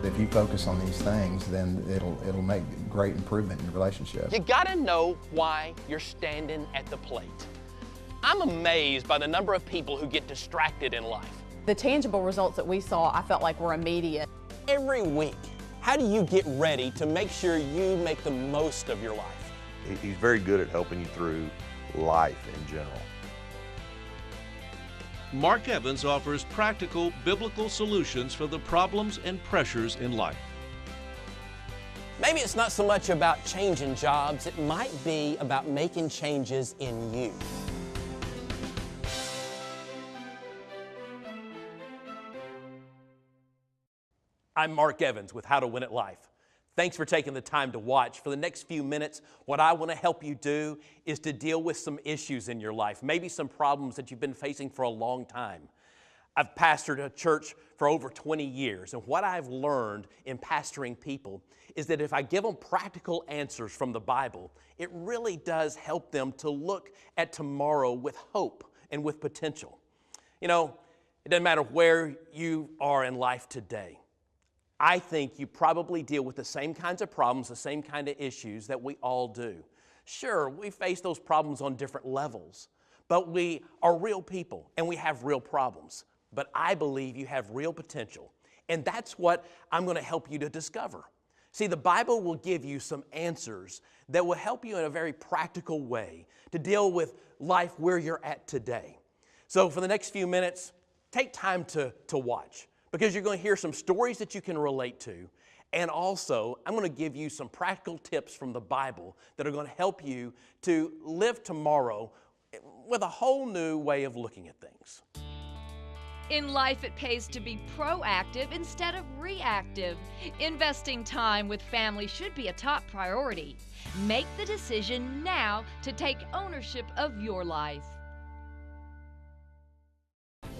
If you focus on these things, then it'll make great improvement in your relationship. You gotta know why you're standing at the plate. I'm amazed by the number of people who get distracted in life. The tangible results that we saw, I felt like were immediate. Every week, how do you get ready to make sure you make the most of your life? He's very good at helping you through life in general. Mark Evans offers practical biblical solutions for the problems and pressures in life. Maybe it's not so much about changing jobs, it might be about making changes in you. I'm Mark Evans with How to Win at Life. Thanks for taking the time to watch. For the next few minutes, what I want to help you do is to deal with some issues in your life, maybe some problems that you've been facing for a long time. I've pastored a church for over 20 years, and what I've learned in pastoring people is that if I give them practical answers from the Bible, it really does help them to look at tomorrow with hope and with potential. You know, it doesn't matter where you are in life today. I think you probably deal with the same kinds of problems, the same kind of issues that we all do. Sure, we face those problems on different levels, but we are real people and we have real problems. But I believe you have real potential, and that's what I'm going to help you to discover. See, the Bible will give you some answers that will help you in a very practical way to deal with life where you're at today. So for the next few minutes, take time to watch, because you're going to hear some stories that you can relate to. And also, I'm going to give you some practical tips from the Bible that are going to help you to live tomorrow with a whole new way of looking at things. In life, it pays to be proactive instead of reactive. Investing time with family should be a top priority. Make the decision now to take ownership of your life.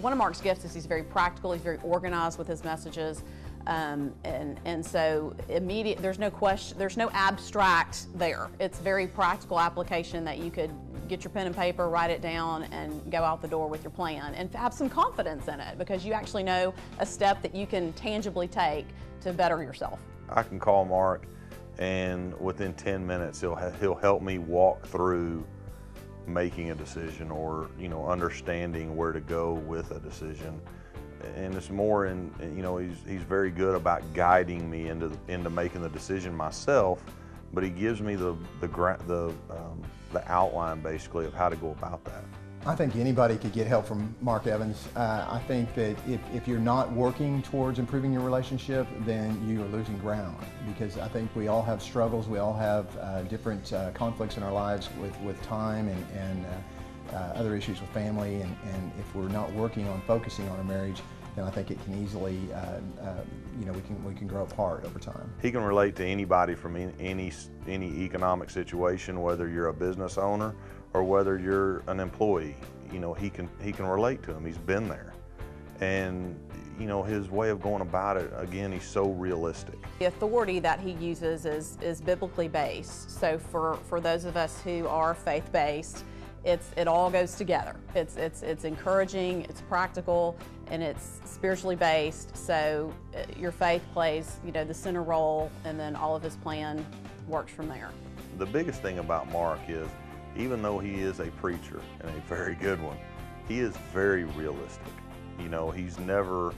One of Mark's gifts is he's very practical, he's very organized with his messages, and so immediate, there's no question, there's no abstract there. It's very practical application that you could get your pen and paper, write it down, and go out the door with your plan and have some confidence in it, because you actually know a step that you can tangibly take to better yourself. I can call Mark, and within 10 minutes he'll help me walk through making a decision, or understanding where to go with a decision. And it's more in, he's very good about guiding me into making the decision myself, but he gives me the outline basically of how to go about that. I think anybody could get help from Mark Evans. I think that if you're not working towards improving your relationship, then you are losing ground, because I think we all have struggles, we all have different conflicts in our lives with time and other issues with family, and if we're not working on focusing on our marriage, then I think it can easily, we can grow apart over time. He can relate to anybody from any economic situation, whether you're a business owner or whether you're an employee. He can relate to him. He's been there, and his way of going about it, again, he's so realistic. The authority that he uses is biblically based. So for those of us who are faith-based, it all goes together. It's encouraging, it's practical, and it's spiritually based. So your faith plays the center role, and then all of his plan works from there. The biggest thing about Mark is, even though he is a preacher, and a very good one, he is very realistic. He's never,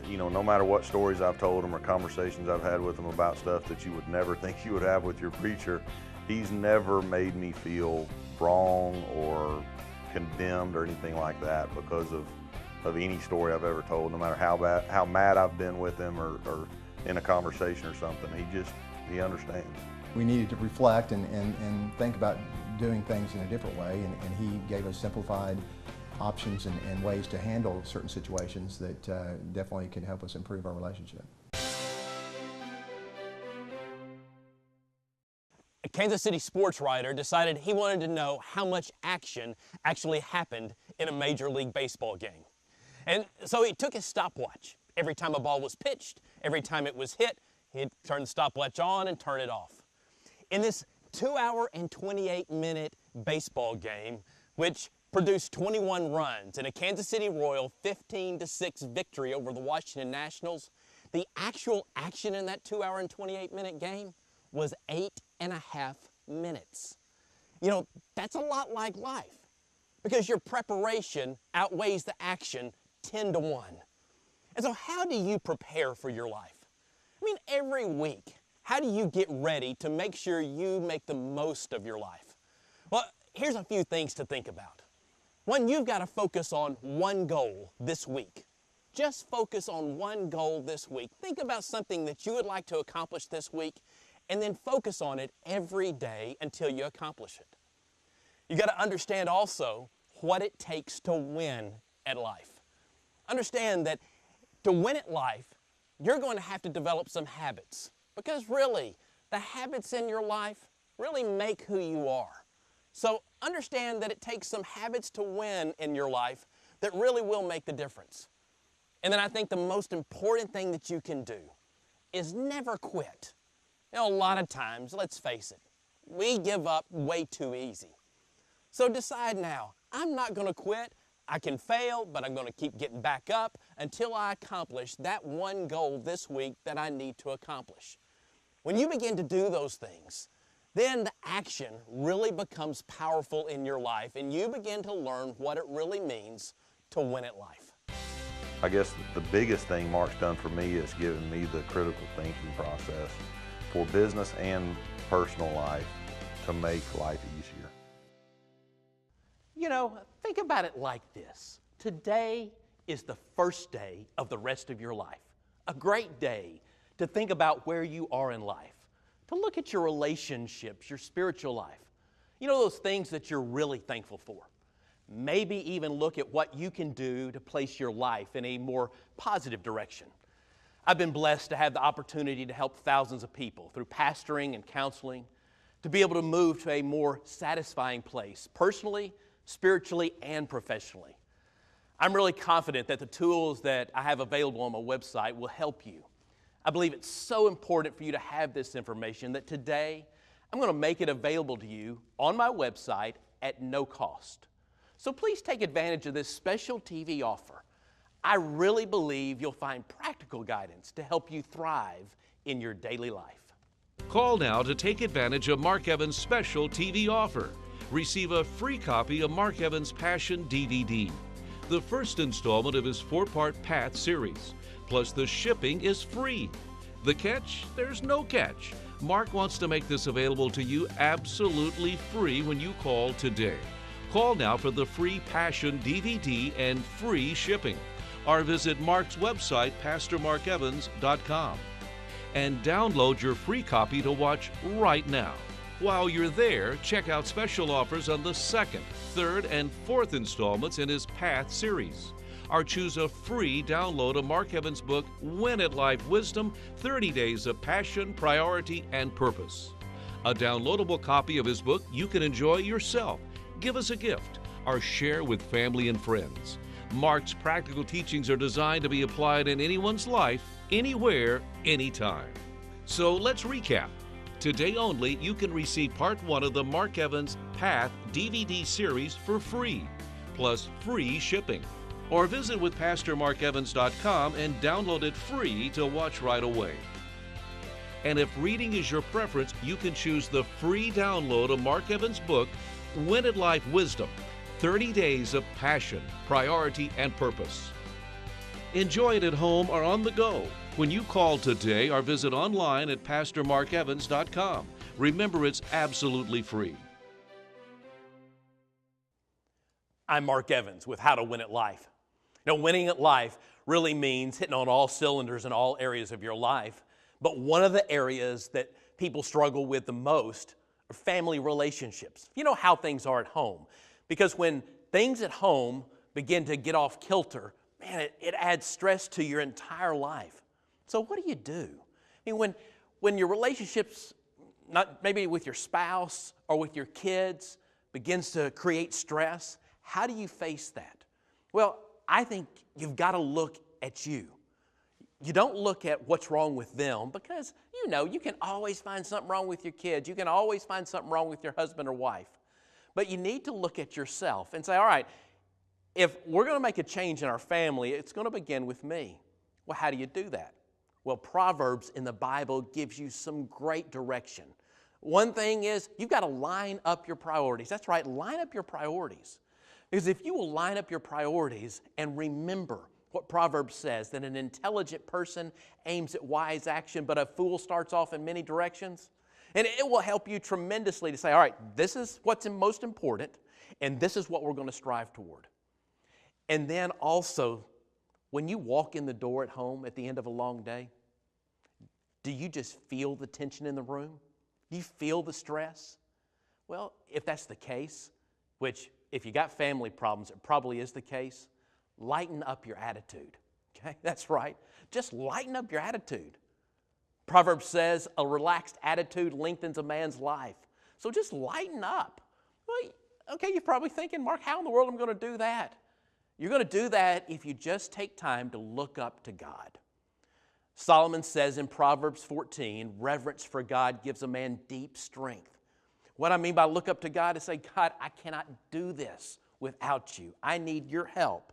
no matter what stories I've told him or conversations I've had with him about stuff that you would never think you would have with your preacher, he's never made me feel wrong or condemned or anything like that because of any story I've ever told, no matter how mad I've been with him or in a conversation or something. He understands. We needed to reflect and think about doing things in a different way, and he gave us simplified options and ways to handle certain situations that definitely can help us improve our relationship. A Kansas City sports writer decided he wanted to know how much action actually happened in a Major League Baseball game. And so he took his stopwatch. Every time a ball was pitched, every time it was hit, he'd turn the stopwatch on and turn it off. In this 2-hour and 28-minute baseball game, which produced 21 runs and a Kansas City Royal 15-6 victory over the Washington Nationals, The actual action in that 2-hour and 28-minute game was 8.5 minutes. You know, that's a lot like life, because your preparation outweighs the action 10 to 1. And so how do you prepare for your life? I mean, every week, how do you get ready to make sure you make the most of your life? Well, here's a few things to think about. One, you've got to focus on one goal this week. Just focus on one goal this week. Think about something that you would like to accomplish this week, and then focus on it every day until you accomplish it. You got to understand also what it takes to win at life. Understand that to win at life, you're going to have to develop some habits, because really, the habits in your life really make who you are. So understand that it takes some habits to win in your life that really will make the difference. And then I think the most important thing that you can do is never quit. You know, a lot of times, let's face it, we give up way too easy. So decide now, I'm not going to quit. I can fail, but I'm going to keep getting back up until I accomplish that one goal this week that I need to accomplish. When you begin to do those things, then the action really becomes powerful in your life, and you begin to learn what it really means to win at life. I guess the biggest thing Mark's done for me is given me the critical thinking process for business and personal life to make life easier. You know, think about it like this. Today is the first day of the rest of your life. A great day to think about where you are in life, to look at your relationships, your spiritual life. You know, those things that you're really thankful for. Maybe even look at what you can do to place your life in a more positive direction. I've been blessed to have the opportunity to help thousands of people through pastoring and counseling, to be able to move to a more satisfying place, personally, spiritually, and professionally. I'm really confident that the tools that I have available on my website will help you. I believe it's so important for you to have this information that today I'm going to make it available to you on my website at no cost. So please take advantage of this special TV offer. I really believe you'll find practical guidance to help you thrive in your daily life. Call now to take advantage of Mark Evans' special TV offer. Receive a free copy of Mark Evans' Passion DVD, the first installment of his 4-part Path series. Plus, the shipping is free. The catch? There's no catch. Mark wants to make this available to you absolutely free when you call today. Call now for the free Passion DVD and free shipping, or visit Mark's website, PastorMarkEvans.com, and download your free copy to watch right now. While you're there, check out special offers on the 2nd, 3rd, and 4th installments in his Path series. Or choose a free download of Mark Evans' book, Win at Life Wisdom, 30 Days of Passion, Priority, and Purpose. A downloadable copy of his book you can enjoy yourself, give as a gift, or share with family and friends. Mark's practical teachings are designed to be applied in anyone's life, anywhere, anytime. So let's recap. Today only, you can receive Part 1 of the Mark Evans Path DVD series for free, plus free shipping. Or visit with PastorMarkEvans.com and download it free to watch right away. And if reading is your preference, you can choose the free download of Mark Evans' book, Win at Life Wisdom, 30 Days of Passion, Priority, and Purpose. Enjoy it at home or on the go when you call today or visit online at PastorMarkEvans.com. Remember, it's absolutely free. I'm Mark Evans with How to Win at Life. Now, winning at life really means hitting on all cylinders in all areas of your life. But one of the areas that people struggle with the most are family relationships. You know how things are at home. Because when things at home begin to get off kilter, man, it adds stress to your entire life. So what do you do? I mean, when your relationships, not maybe with your spouse or with your kids, begins to create stress, how do you face that? Well, I think you've got to look at you. You don't look at what's wrong with them, because you know you can always find something wrong with your kids. You can always find something wrong with your husband or wife. But you need to look at yourself and say, all right, if we're going to make a change in our family, it's going to begin with me. Well, how do you do that? Well, Proverbs in the Bible gives you some great direction. One thing is you've got to line up your priorities. That's right, line up your priorities. Because if you will line up your priorities and remember what Proverbs says, that an intelligent person aims at wise action, but a fool starts off in many directions. And it will help you tremendously to say, all right, this is what's most important, and this is what we're going to strive toward. And then also, when you walk in the door at home at the end of a long day, do you just feel the tension in the room? Do you feel the stress? Well, if that's the case, which if you got family problems, it probably is the case, lighten up your attitude. Okay, that's right. Just lighten up your attitude. Proverbs says a relaxed attitude lengthens a man's life. So just lighten up. Well, okay, you're probably thinking, Mark, how in the world am I going to do that? You're going to do that if you just take time to look up to God. Solomon says in Proverbs 14, reverence for God gives a man deep strength. What I mean by look up to God is say, God, I cannot do this without you. I need your help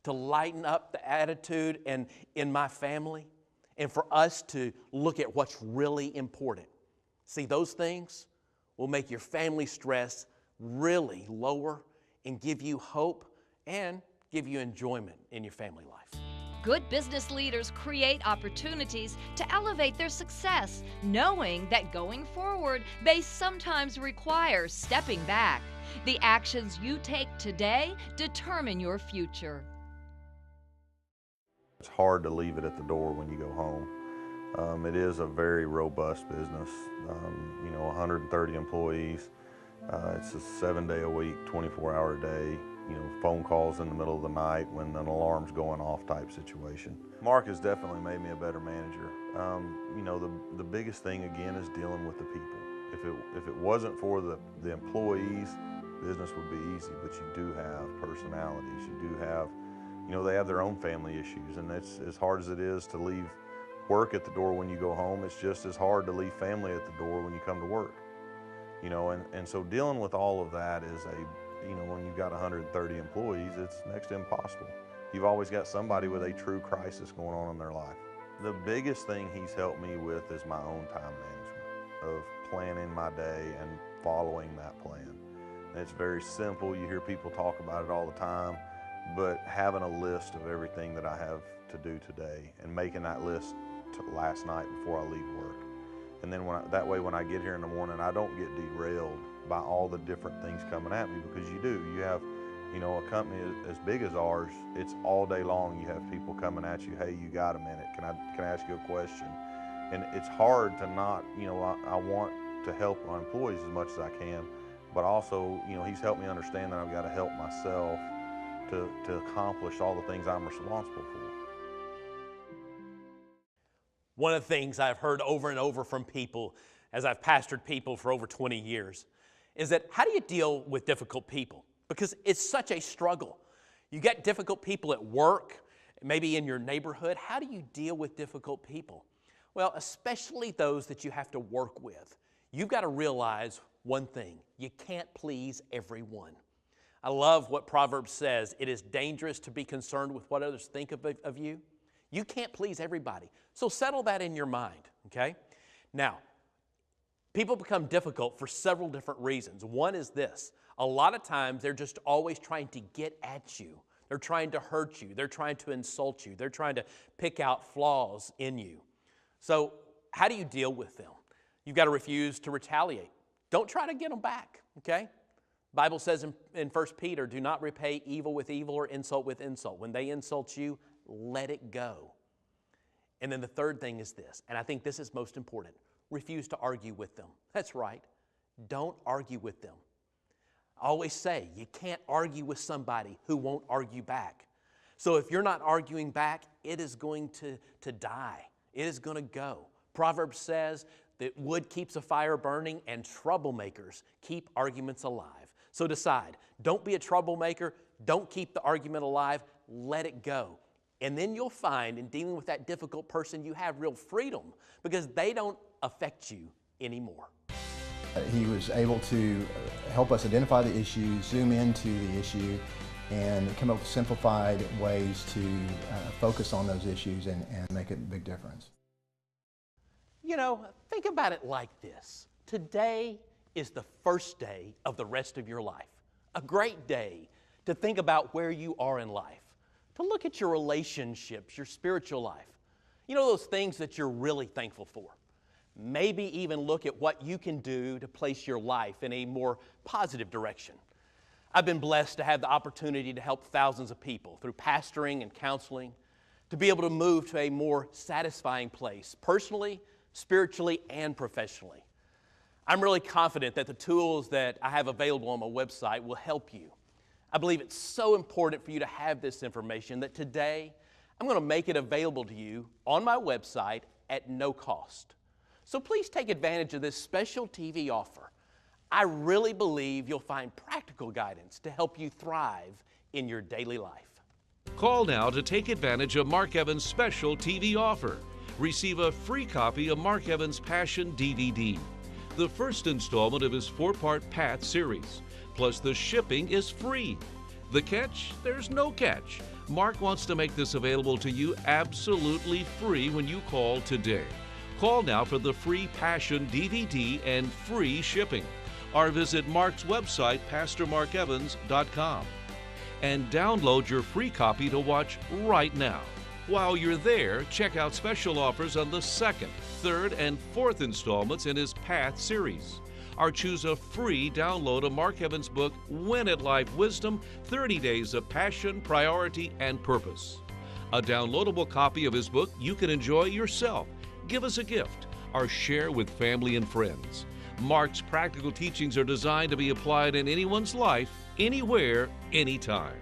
to lighten up the attitude and in my family, and for us to look at what's really important. See, those things will make your family stress really lower and give you hope and give you enjoyment in your family life. Good business leaders create opportunities to elevate their success, knowing that going forward may sometimes require stepping back. The actions you take today determine your future. It's hard to leave it at the door when you go home. It is a very robust business. 130 employees. It's a 7-day-a-week, 24-hour day. Phone calls in the middle of the night when an alarm's going off type situation. Mark has definitely made me a better manager. The biggest thing again is dealing with the people. If it wasn't for the employees, business would be easy, but you do have personalities. You do have, they have their own family issues, and it's as hard as it is to leave work at the door when you go home, it's just as hard to leave family at the door when you come to work. And so dealing with all of that is when you've got 130 employees, it's next to impossible. You've always got somebody with a true crisis going on in their life. The biggest thing he's helped me with is my own time management, of planning my day and following that plan. And it's very simple. You hear people talk about it all the time, but having a list of everything that I have to do today and making that list last night before I leave work. And then that way when I get here in the morning, I don't get derailed by all the different things coming at me, because you do. You have, a company as big as ours, it's all day long. You have people coming at you, hey, you got a minute, can I ask you a question? And it's hard to not, I want to help my employees as much as I can, but also, he's helped me understand that I've got to help myself to accomplish all the things I'm responsible for. One of the things I've heard over and over from people as I've pastored people for over 20 years is that how do you deal with difficult people? Because it's such a struggle. You get difficult people at work, maybe in your neighborhood. How do you deal with difficult people? Well, especially those that you have to work with. You've got to realize one thing: you can't please everyone. I love what Proverbs says. It is dangerous to be concerned with what others think of you. You can't please everybody. So settle that in your mind, okay? Now, people become difficult for several different reasons. One is this: a lot of times they're just always trying to get at you. They're trying to hurt you. They're trying to insult you. They're trying to pick out flaws in you. So how do you deal with them? You've got to refuse to retaliate. Don't try to get them back, okay? The Bible says in 1 Peter, do not repay evil with evil or insult with insult. When they insult you, let it go. And then the third thing is this, and I think this is most important: refuse to argue with them. That's right. Don't argue with them. I always say you can't argue with somebody who won't argue back. So if you're not arguing back, it is going to die. It is going to go. Proverbs says that wood keeps a fire burning and troublemakers keep arguments alive. So decide. Don't be a troublemaker. Don't keep the argument alive. Let it go. And then you'll find in dealing with that difficult person, you have real freedom because they don't affect you anymore. He was able to help us identify the issue, zoom into the issue, and come up with simplified ways to focus on those issues and make a big difference. You know, think about it like this. Today is the first day of the rest of your life. A great day to think about where you are in life, to look at your relationships, your spiritual life. You know, those things that you're really thankful for. Maybe even look at what you can do to place your life in a more positive direction. I've been blessed to have the opportunity to help thousands of people through pastoring and counseling, to be able to move to a more satisfying place, personally, spiritually, and professionally. I'm really confident that the tools that I have available on my website will help you. I believe it's so important for you to have this information that today I'm going to make it available to you on my website at no cost. So please take advantage of this special TV offer. I really believe you'll find practical guidance to help you thrive in your daily life. Call now to take advantage of Mark Evans' special TV offer. Receive a free copy of Mark Evans' Passion DVD, the first installment of his 4-part Path series. Plus, the shipping is free. The catch? There's no catch. Mark wants to make this available to you absolutely free when you call today. Call now for the free Passion DVD and free shipping. Or visit Mark's website, PastorMarkEvans.com, and download your free copy to watch right now. While you're there, check out special offers on the 2nd, 3rd, and 4th installments in his Path series. Or choose a free download of Mark Evans' book, Win at Life Wisdom, 30 Days of Passion, Priority, and Purpose. A downloadable copy of his book you can enjoy yourself, give as a gift, or share with family and friends. Mark's practical teachings are designed to be applied in anyone's life, anywhere, anytime.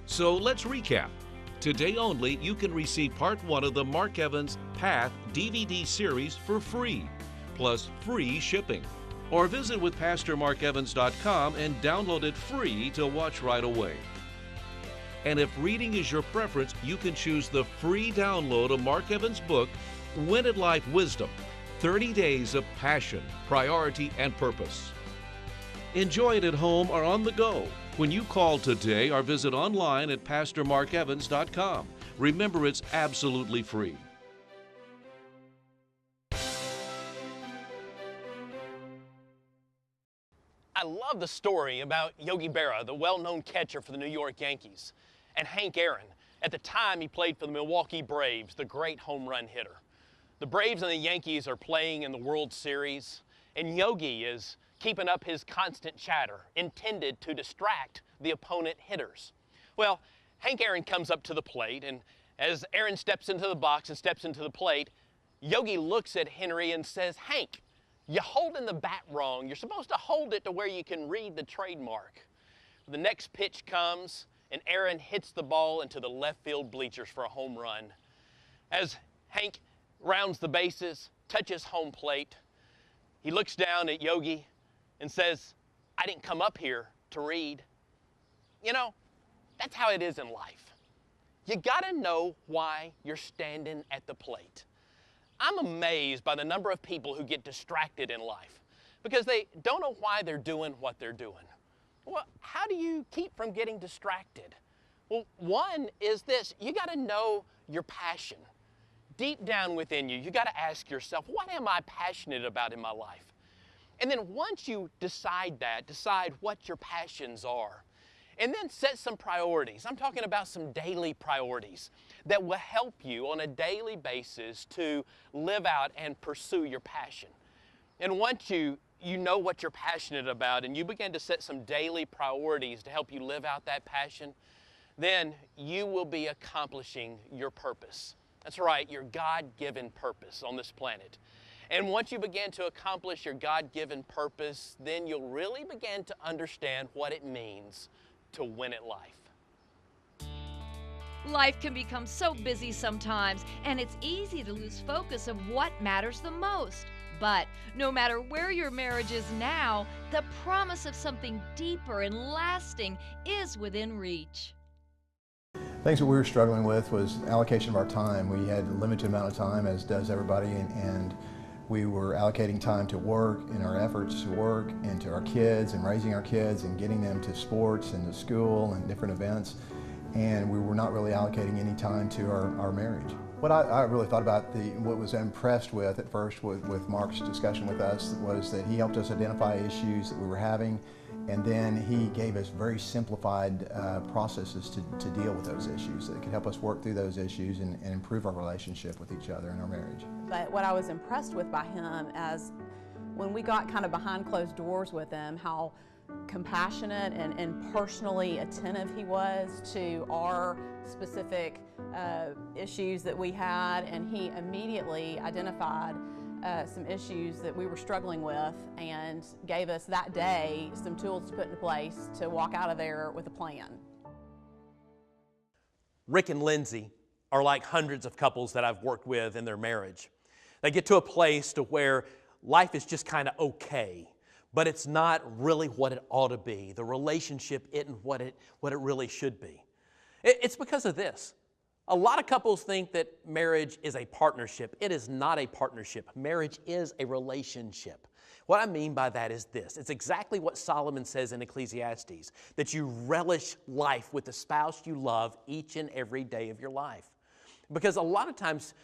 So let's recap. Today only, you can receive Part 1 of the Mark Evans Path DVD series for free, plus free shipping. Or visit with PastorMarkEvans.com and download it free to watch right away. And if reading is your preference, you can choose the free download of Mark Evans' book, Win at Life Wisdom, 30 Days of Passion, Priority, and Purpose. Enjoy it at home or on the go when you call today or visit online at PastorMarkEvans.com. Remember, it's absolutely free. I love the story about Yogi Berra, the well-known catcher for the New York Yankees, and Hank Aaron. At the time, he played for the Milwaukee Braves, the great home run hitter. The Braves and the Yankees are playing in the World Series, and Yogi is keeping up his constant chatter, intended to distract the opponent hitters. Well, Hank Aaron comes up to the plate, and as Aaron steps into the box and steps into the plate, Yogi looks at Henry and says, "Hank, you're holding the bat wrong. You're supposed to hold it to where you can read the trademark." The next pitch comes, and Aaron hits the ball into the left field bleachers for a home run. As Hank rounds the bases, touches home plate, he looks down at Yogi and says, "I didn't come up here to read." You know, that's how it is in life. You gotta know why you're standing at the plate. I'm amazed by the number of people who get distracted in life because they don't know why they're doing what they're doing. Well, how do you keep from getting distracted? Well, one is this: you got to know your passion. Deep down within you, you got to ask yourself, what am I passionate about in my life? And then once you decide that, decide what your passions are. And then set some priorities. I'm talking about some daily priorities that will help you on a daily basis to live out and pursue your passion. And once you know what you're passionate about and you begin to set some daily priorities to help you live out that passion, then you will be accomplishing your purpose. That's right, your God-given purpose on this planet. And once you begin to accomplish your God-given purpose, then you'll really begin to understand what it means to win at life. Life can become so busy sometimes, and it's easy to lose focus of what matters the most. But no matter where your marriage is now, the promise of something deeper and lasting is within reach. Things that we were struggling with was allocation of our time. We had a limited amount of time, as does everybody, and we were allocating time to work in our efforts to work and to our kids and raising our kids and getting them to sports and to school and different events. And we were not really allocating any time to our marriage. What I really thought about what was impressed with at first with Mark's discussion with us was that he helped us identify issues that we were having, and then he gave us very simplified processes to deal with those issues that could help us work through those issues and improve our relationship with each other and our marriage. But what I was impressed with by him, as when we got kind of behind closed doors with him, how compassionate and personally attentive he was to our specific issues that we had, and he immediately identified some issues that we were struggling with and gave us that day some tools to put into place to walk out of there with a plan. Rick and Lindsay are like hundreds of couples that I've worked with in their marriage. They get to a place to where life is just kind of okay, but it's not really what it ought to be. The relationship isn't what it really should be. It's because of this. A lot of couples think that marriage is a partnership. It is not a partnership. Marriage is a relationship. What I mean by that is this. It's exactly what Solomon says in Ecclesiastes, that you relish life with the spouse you love each and every day of your life. Because a lot of times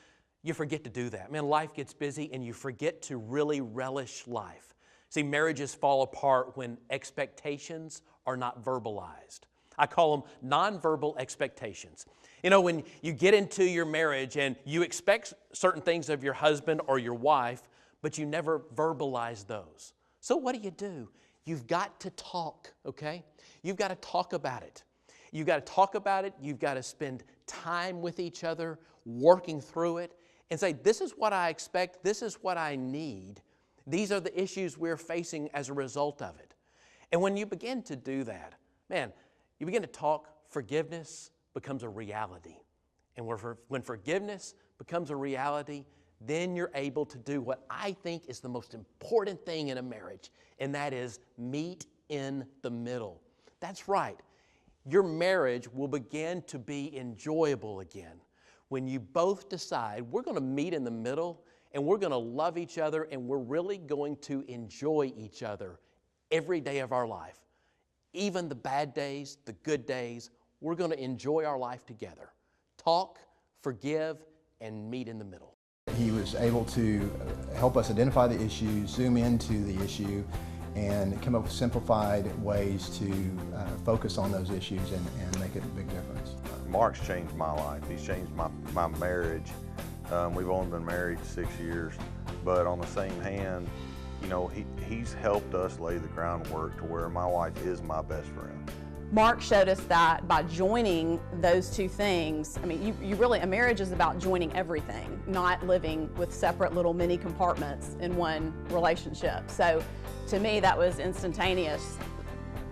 you forget to do that. Man, life gets busy and you forget to really relish life. See, marriages fall apart when expectations are not verbalized. I call them nonverbal expectations. You know, when you get into your marriage and you expect certain things of your husband or your wife, but you never verbalize those. So what do? You've got to talk, okay? You've got to talk about it. You've got to talk about it. You've got to spend time with each other, working through it, and say, this is what I expect. This is what I need. These are the issues we're facing as a result of it. And when you begin to do that, man, you begin to talk, forgiveness becomes a reality. And when forgiveness becomes a reality, then you're able to do what I think is the most important thing in a marriage, and that is meet in the middle. That's right. Your marriage will begin to be enjoyable again when you both decide we're going to meet in the middle and we're going to love each other and we're really going to enjoy each other every day of our life. Even the bad days, the good days, we're going to enjoy our life together. Talk, forgive, and meet in the middle. He was able to help us identify the issue, zoom into the issue, and come up with simplified ways to focus on those issues and make a big difference. Mark's changed my life. He's changed my marriage. We've only been married 6 years, but on the same hand, you know, he's helped us lay the groundwork to where my wife is my best friend. Mark showed us that by joining those two things, I mean, you really, a marriage is about joining everything, not living with separate little mini compartments in one relationship. So to me, that was instantaneous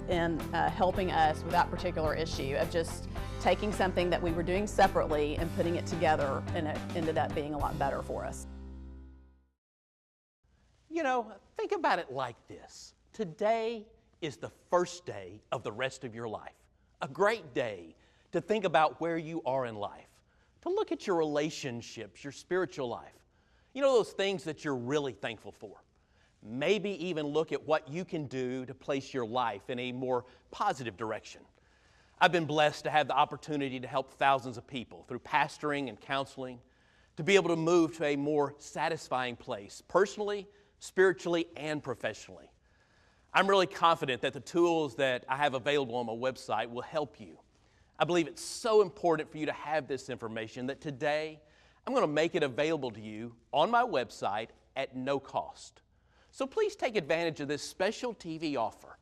in helping us with that particular issue of just taking something that we were doing separately and putting it together, and it ended up being a lot better for us. You know, think about it like this. Today is the first day of the rest of your life. A great day to think about where you are in life, to look at your relationships, your spiritual life. You know, those things that you're really thankful for. Maybe even look at what you can do to place your life in a more positive direction. I've been blessed to have the opportunity to help thousands of people through pastoring and counseling, to be able to move to a more satisfying place, personally, spiritually, and professionally. I'm really confident that the tools that I have available on my website will help you. I believe it's so important for you to have this information that today I'm going to make it available to you on my website at no cost. So please take advantage of this special TV offer.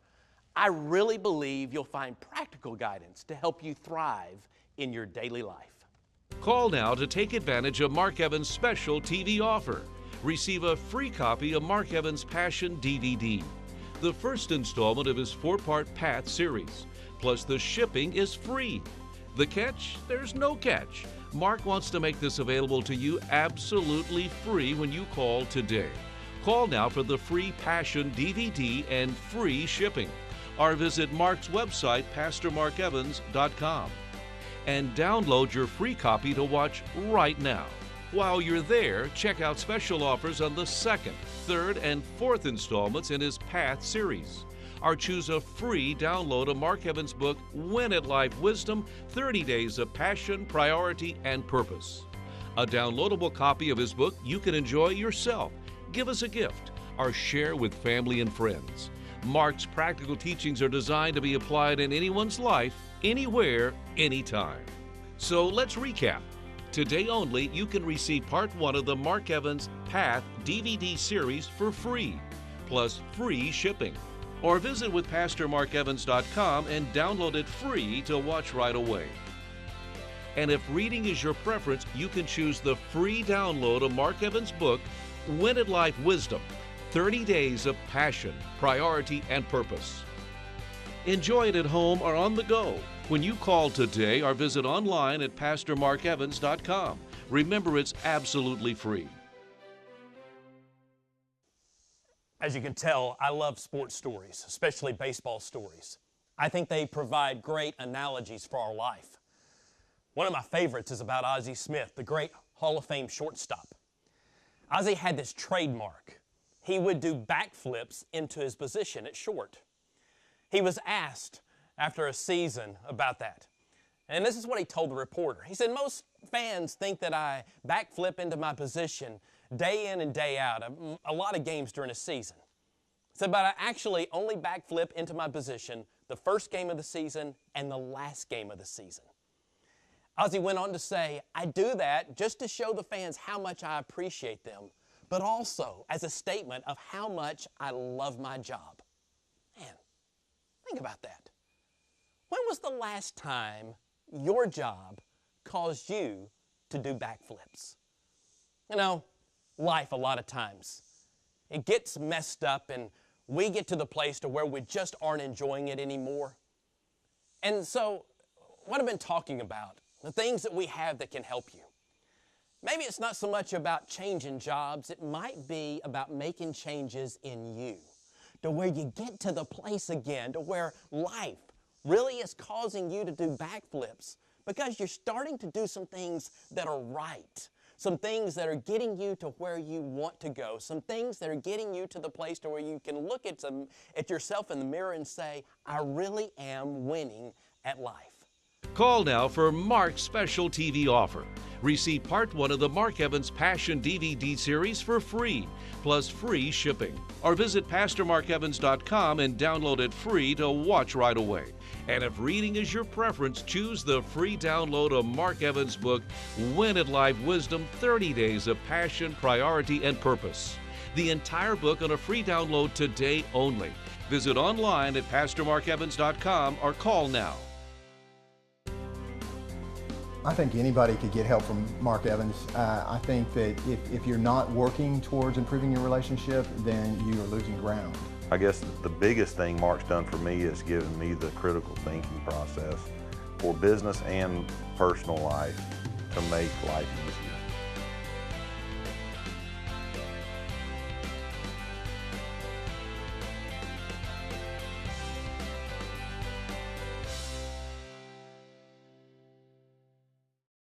I really believe you'll find practical guidance to help you thrive in your daily life. Call now to take advantage of Mark Evans' special TV offer. Receive a free copy of Mark Evans' Passion DVD, the first installment of his 4-part Path series. Plus, the shipping is free. The catch? There's no catch. Mark wants to make this available to you absolutely free when you call today. Call now for the free Passion DVD and free shipping. Or visit Mark's website, PastorMarkEvans.com, and download your free copy to watch right now. While you're there, check out special offers on the 2nd, 3rd, and 4th installments in his Path series. Or choose a free download of Mark Evans' book, Win at Life Wisdom, 30 Days of Passion, Priority, and Purpose. A downloadable copy of his book you can enjoy yourself, give as a gift, or share with family and friends. Mark's practical teachings are designed to be applied in anyone's life, anywhere, anytime. So let's recap. Today only, you can receive part 1 of the Mark Evans Path DVD series for free, plus free shipping. Or visit with PastorMarkEvans.com and download it free to watch right away. And if reading is your preference, you can choose the free download of Mark Evans' book, Win at Life Wisdom, 30 Days of Passion, Priority, and Purpose. Enjoy it at home or on the go when you call today or visit online at PastorMarkEvans.com. Remember, it's absolutely free. As you can tell, I love sports stories, especially baseball stories. I think they provide great analogies for our life. One of my favorites is about Ozzie Smith, the great Hall of Fame shortstop. Ozzie had this trademark. He would do backflips into his position at short. He was asked after a season about that. And this is what he told the reporter. He said, most fans think that I backflip into my position day in and day out, a lot of games during a season. He said, but I actually only backflip into my position the first game of the season and the last game of the season. Ozzie went on to say, I do that just to show the fans how much I appreciate them, but also as a statement of how much I love my job. Man, think about that. When was the last time your job caused you to do backflips? You know, life a lot of times, it gets messed up and we get to the place to where we just aren't enjoying it anymore. And so, what I've been talking about, the things that we have that can help you. Maybe it's not so much about changing jobs, it might be about making changes in you, to where you get to the place again, to where life really is causing you to do backflips because you're starting to do some things that are right, some things that are getting you to where you want to go, some things that are getting you to the place to where you can look at yourself in the mirror and say, I really am winning at life. Call now for Mark's special TV offer. Receive part 1 of the Mark Evans Passion DVD series for free, plus free shipping. Or visit PastorMarkEvans.com and download it free to watch right away. And if reading is your preference, choose the free download of Mark Evans' book, Win at Life Wisdom, 30 Days of Passion, Priority, and Purpose. The entire book on a free download today only. Visit online at PastorMarkEvans.com or call now. I think anybody could get help from Mark Evans. I think that if you're not working towards improving your relationship, then you are losing ground. I guess the biggest thing Mark's done for me is given me the critical thinking process for business and personal life to make life easier.